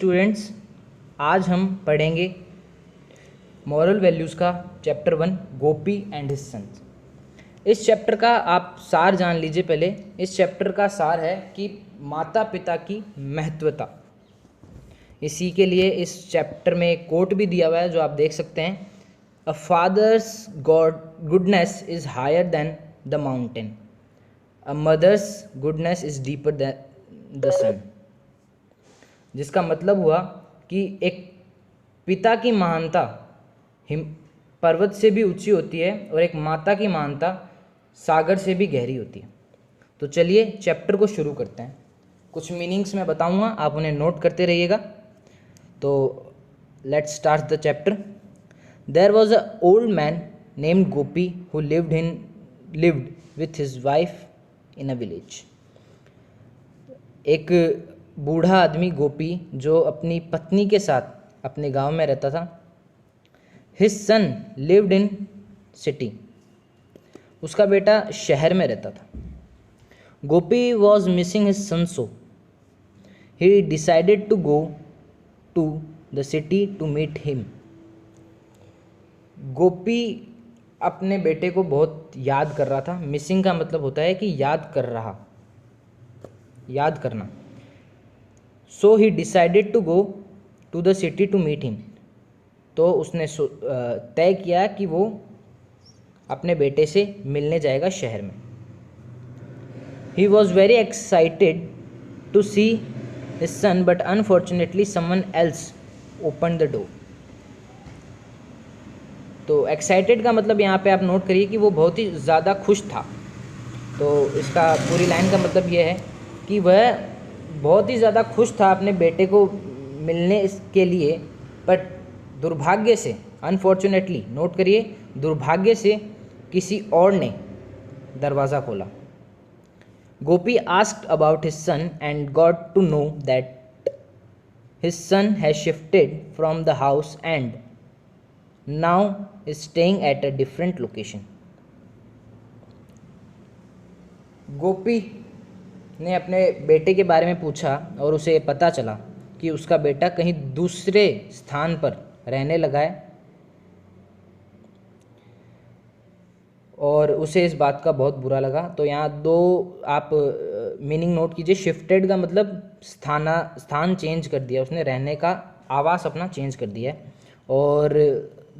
Students, आज हम पढ़ेंगे मॉरल वैल्यूज़ का chapter 1 Gopi and his sons. इस चैप्टर का आप सार जान लीजिए। पहले इस चैप्टर का सार है कि माता पिता की महत्वता। इसी के लिए इस चैप्टर में एक कोट भी दिया हुआ है जो आप देख सकते हैं। A father's goodness is higher than the mountain, a mother's goodness is deeper than the sun. जिसका मतलब हुआ कि एक पिता की महानता हिम पर्वत से भी ऊंची होती है और एक माता की महानता सागर से भी गहरी होती है। तो चलिए चैप्टर को शुरू करते हैं। कुछ मीनिंग्स मैं बताऊंगा, आप उन्हें नोट करते रहिएगा। तो let's start the chapter. There was a old man named Gopi who lived with his wife in a village. एक बूढ़ा आदमी गोपी जो अपनी पत्नी के साथ अपने गांव में रहता था। His son lived in city, उसका बेटा शहर में रहता था। Gopi was missing his son, so he decided to go to the city to meet him. Gopi अपने बेटे को बहुत याद कर रहा था। मिसिंग का मतलब होता है कि याद कर रहा, याद करना। So he decided to go to the city to meet him. तो उसने तय किया कि वो अपने बेटे से मिलने जाएगा शहर में। He was very excited to see his son but unfortunately someone else open the door. तो एक्साइटेड का मतलब यहाँ पे आप नोट करिए कि वो बहुत ही ज़्यादा खुश था। तो इसका पूरी लाइन का मतलब ये है कि वह बहुत ही ज़्यादा खुश था अपने बेटे को मिलने के लिए, बट दुर्भाग्य से, अनफॉर्चुनेटली नोट करिए, दुर्भाग्य से किसी और ने दरवाज़ा खोला। Gopi asked about his son and got to know that his son has shifted from the house and now is staying at a different location. Gopi ने अपने बेटे के बारे में पूछा और उसे पता चला कि उसका बेटा कहीं दूसरे स्थान पर रहने लगा है और उसे इस बात का बहुत बुरा लगा। तो यहाँ दो आप मीनिंग नोट कीजिए। शिफ्टेड का मतलब स्थान चेंज कर दिया उसने, रहने का आवास अपना चेंज कर दिया है। और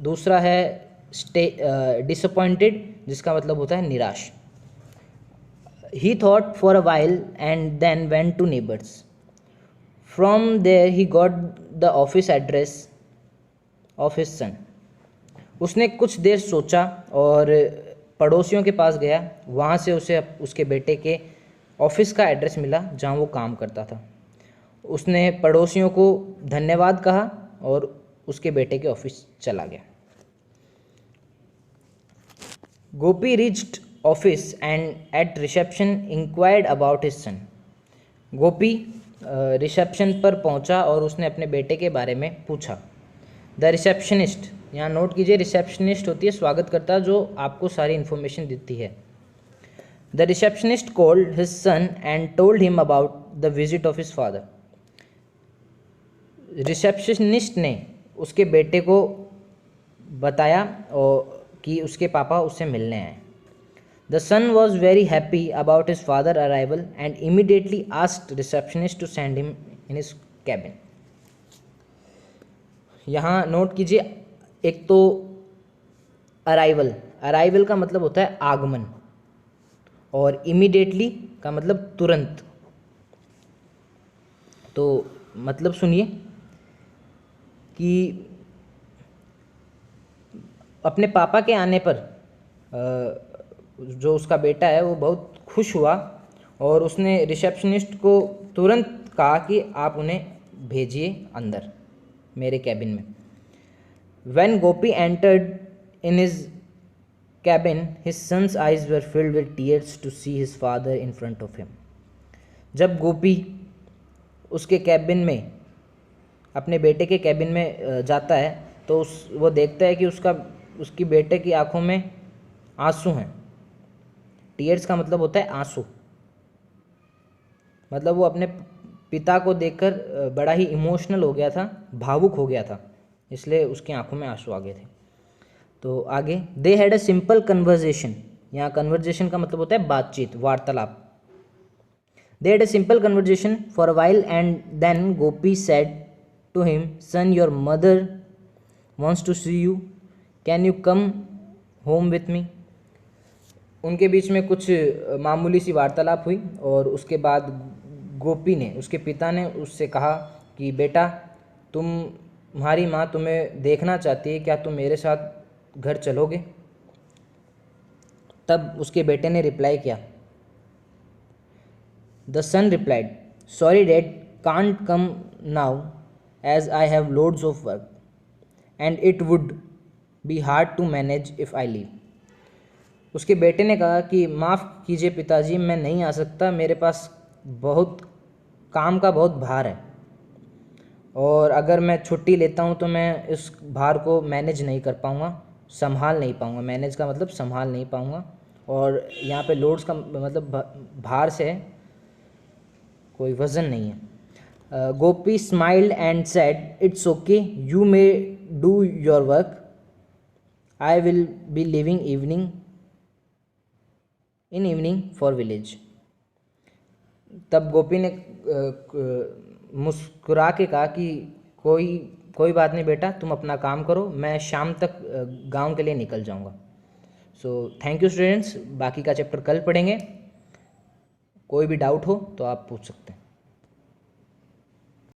दूसरा है डिसअपॉइंटेड, जिसका मतलब होता है निराश। He thought for a while and then went to neighbors. From there he got the office address of his son. उसने कुछ देर सोचा और पड़ोसियों के पास गया। वहाँ से उसे उसके बेटे के ऑफिस का एड्रेस मिला जहाँ वो काम करता था। उसने पड़ोसियों को धन्यवाद कहा और उसके बेटे के ऑफिस चला गया। गोपी reached office and at reception inquired about his son. Gopi reception पर पहुंचा और उसने अपने बेटे के बारे में पूछा। द रिसेप्शनिस्ट, यहाँ नोट कीजिए, रिसेप्शनिस्ट होती है स्वागतकर्ता जो आपको सारी इन्फॉर्मेशन देती है। The receptionist called his son and told him about the visit of his father. Receptionist ने उसके बेटे को बताया और कि उसके पापा उससे मिलने आए। The son was very happy about his father's arrival and immediately asked receptionist to send him in his cabin. यहाँ नोट कीजिए, एक तो अराइवल का मतलब होता है आगमन और इमीडिएटली का मतलब तुरंत। तो मतलब सुनिए कि अपने पापा के आने पर जो उसका बेटा है वो बहुत खुश हुआ और उसने रिसेप्शनिस्ट को तुरंत कहा कि आप उन्हें भेजिए अंदर मेरे कैबिन में। When Gopi entered in his cabin, his son's eyes were filled with tears to see his father in front of him. जब गोपी उसके कैबिन में, अपने बेटे के कैबिन में जाता है तो वो देखता है कि उसकी बेटे की आंखों में आंसू हैं। टीयर्स का मतलब होता है आंसू, मतलब वो अपने पिता को देखकर बड़ा ही इमोशनल हो गया था, भावुक हो गया था, इसलिए उसकी आंखों में आंसू आ गए थे। तो आगे, they had a simple conversation, यहाँ कन्वर्जेशन का मतलब होता है बातचीत, वार्तालाप। They had a simple conversation for a while and then Gopi said to him, son your mother wants to see you, can you come home with me. उनके बीच में कुछ मामूली सी वार्तालाप हुई और उसके बाद गोपी ने, उसके पिता ने उससे कहा कि बेटा, तुम्हारी माँ तुम्हें देखना चाहती है, क्या तुम मेरे साथ घर चलोगे। तब उसके बेटे ने रिप्लाई किया, the son replied, sorry dad, can't come now as I have loads of work and it would be hard to manage if I leave. उसके बेटे ने कहा कि माफ़ कीजिए पिताजी, मैं नहीं आ सकता, मेरे पास बहुत काम का बहुत भार है, और अगर मैं छुट्टी लेता हूँ तो मैं इस भार को मैनेज नहीं कर पाऊँगा, संभाल नहीं पाऊँगा। मैनेज का मतलब संभाल नहीं पाऊँगा, और यहाँ पे लोड्स का मतलब भार से है, कोई वज़न नहीं है। Gopi smiled and said, it's okay, you may do your work, I will be living in evening for village. तब गोपी ने मुस्कुरा के कहा कि कोई बात नहीं बेटा, तुम अपना काम करो, मैं शाम तक गांव के लिए निकल जाऊंगा। सो थैंक यू स्टूडेंट्स, बाकी का चैप्टर कल पढ़ेंगे। कोई भी डाउट हो तो आप पूछ सकते हैं।